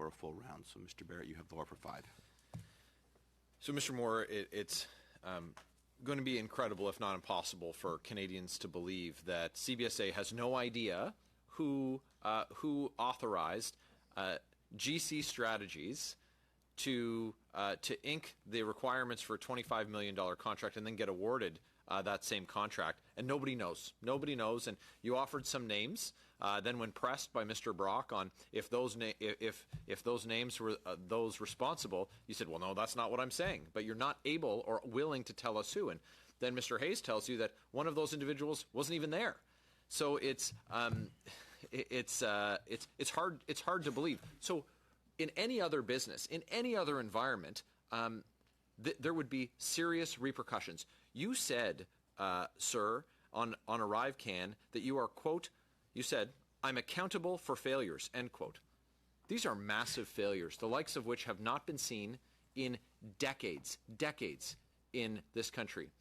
for a full round. So, Mr. Barrett, you have the floor for 5. So, Mr. Moore, it's going to be incredible, if not impossible, for Canadians to believe that CBSA has no idea who authorized GC Strategies to ink the requirements for a $25 million contract and then get awarded that same contract, and nobody knows. Nobody knows, and you offered some names. Then, when pressed by Mr. Brock on if those names were those responsible, you said, "Well, no, that's not what I'm saying." But you're not able or willing to tell us who. And then Mr. Hayes tells you that one of those individuals wasn't even there. So it's hard to believe. So, in any other business, in any other environment, there would be serious repercussions. You said, sir, on ArriveCAN that you are, quote, you said, "I'm accountable for failures," end quote. These are massive failures, the likes of which have not been seen in decades in this country.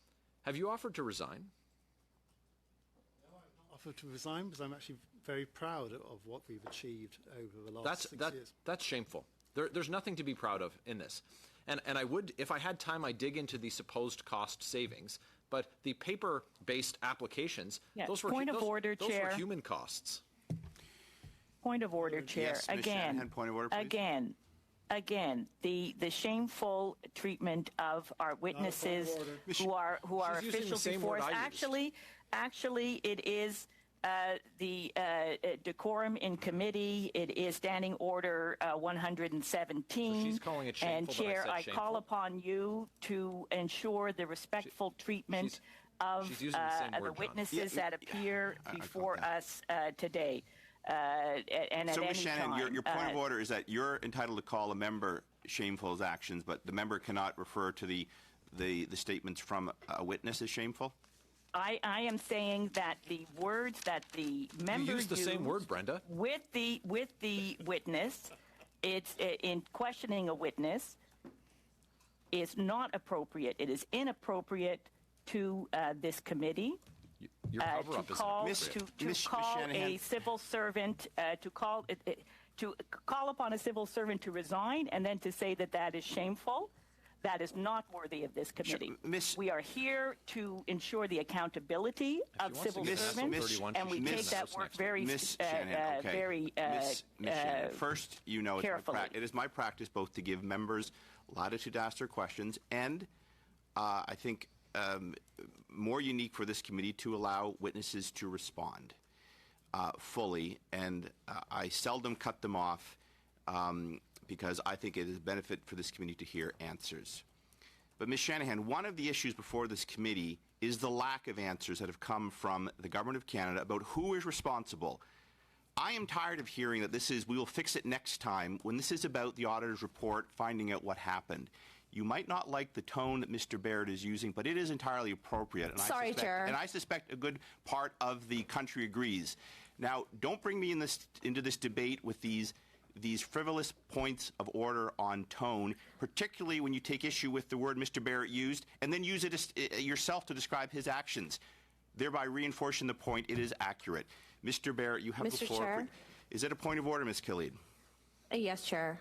Have you offered to resign? No, I've not offered to resign because I'm actually very proud of what we've achieved over the last 6 years. That's shameful. There's nothing to be proud of in this. And I would, if I had time, I'd dig into the supposed cost savings. But the paper-based applications, those were human costs. Point of order, Chair. Yes, Ms. Shanahan, point of order, please. Again, the shameful treatment of our witnesses who are official before us. Actually, it is the decorum in committee. It is Standing Order 117. So she's calling it shameful, and Chair, I call upon you to ensure the respectful treatment of the witnesses that appear before us today. And so, Ms. Shanahan, Shanahan, your point of order is that you're entitled to call a member shameful actions, but the member cannot refer to the statements from a witness as shameful? I am saying that the words that the member used the same word, Brenda, with the witness, it's in questioning a witness, is not appropriate. It is inappropriate to this committee. Your cover-up is inappropriate. To call a civil servant to call upon a civil servant to resign and then to say that is shameful. That is not worthy of this committee. We are here to ensure the accountability of civil servants, and we take that work very, First, you know, it is my practice both to give members latitude to ask their questions and I think more unique for this committee to allow witnesses to respond fully, and I seldom cut them off because I think it is a benefit for this committee to hear answers. But, Ms. Shanahan, one of the issues before this committee is the lack of answers that have come from the Government of Canada about who is responsible. I am tired of hearing that we will fix it next time, when this is about the auditor's report, finding out what happened. You might not like the tone that Mr. Barrett is using, but it is entirely appropriate. And Chair. And I suspect a good part of the country agrees. Now, don't bring me into this debate with these frivolous points of order on tone, particularly when you take issue with the word Mr. Barrett used and then use it yourself to describe his actions, thereby reinforcing the point it is accurate. Mr. Barrett, you have the floor. Chair? Is it a point of order, Ms. Khalid? Yes, Chair.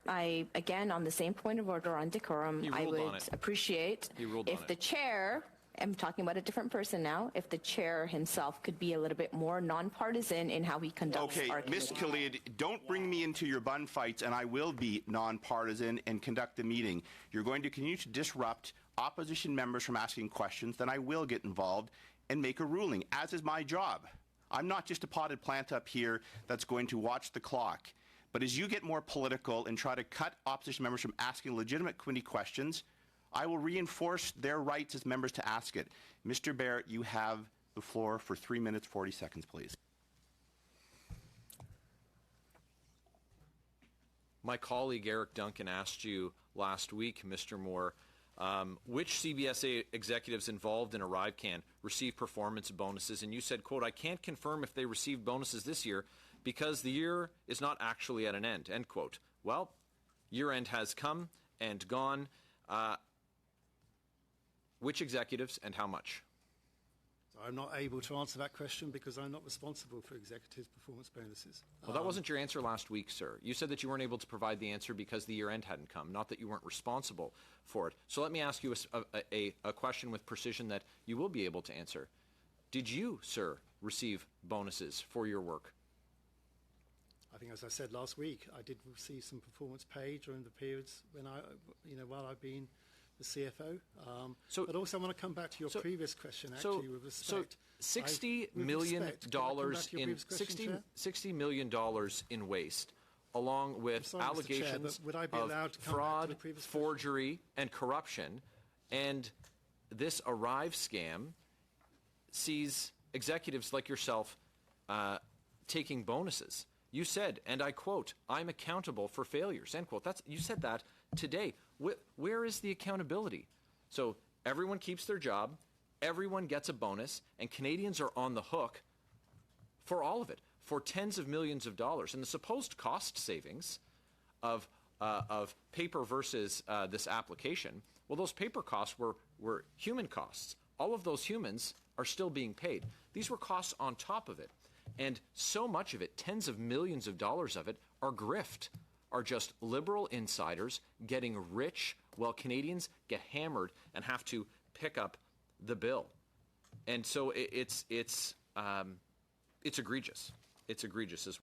Again, on the same point of order on decorum, I would appreciate if the Chair, I'm talking about a different person now, if the Chair himself could be a little bit more nonpartisan in how he conducts our committee. Ms. Khalid, don't bring me into your bun fights, and I will be nonpartisan and conduct the meeting. You're going to continue to disrupt opposition members from asking questions, then I will get involved and make a ruling, as is my job. I'm not just a potted plant up here that's going to watch the clock. But as you get more political and try to cut opposition members from asking legitimate committee questions, I will reinforce their rights as members to ask it. Mr. Barrett, you have the floor for 3 minutes, 40 seconds, please. My colleague Eric Duncan asked you last week, Mr. Moore, which CBSA executives involved in ArriveCAN received performance bonuses, and you said, quote, "I can't confirm if they received bonuses this year because the year is not actually at an end," end quote. Well, year end has come and gone. Which executives and how much? So I'm not able to answer that question because I'm not responsible for executive performance bonuses. Well, that wasn't your answer last week, sir. You said that you weren't able to provide the answer because the year-end hadn't come, not that you weren't responsible for it. So let me ask you a question with precision that you will be able to answer. Did you, sir, receive bonuses for your work? I think, as I said last week, I did receive some performance pay during the periods when while I've been the CFO. But also, I want to come back to your previous question, actually, with respect. So $60 million in waste, along with allegations of fraud, forgery, and corruption, and this Arrive scam sees executives like yourself taking bonuses. You said, and I quote, "I'm accountable for failures," end quote. You said that today. Where is the accountability? So everyone keeps their job, everyone gets a bonus, and Canadians are on the hook for all of it, for tens of millions of dollars. And the supposed cost savings of paper versus this application, well, those paper costs were human costs. All of those humans are still being paid. These were costs on top of it. And so much of it, tens of millions of dollars of it, are grift, are just Liberal insiders getting rich while Canadians get hammered and have to pick up the bill. And so it's egregious. It's egregious as well.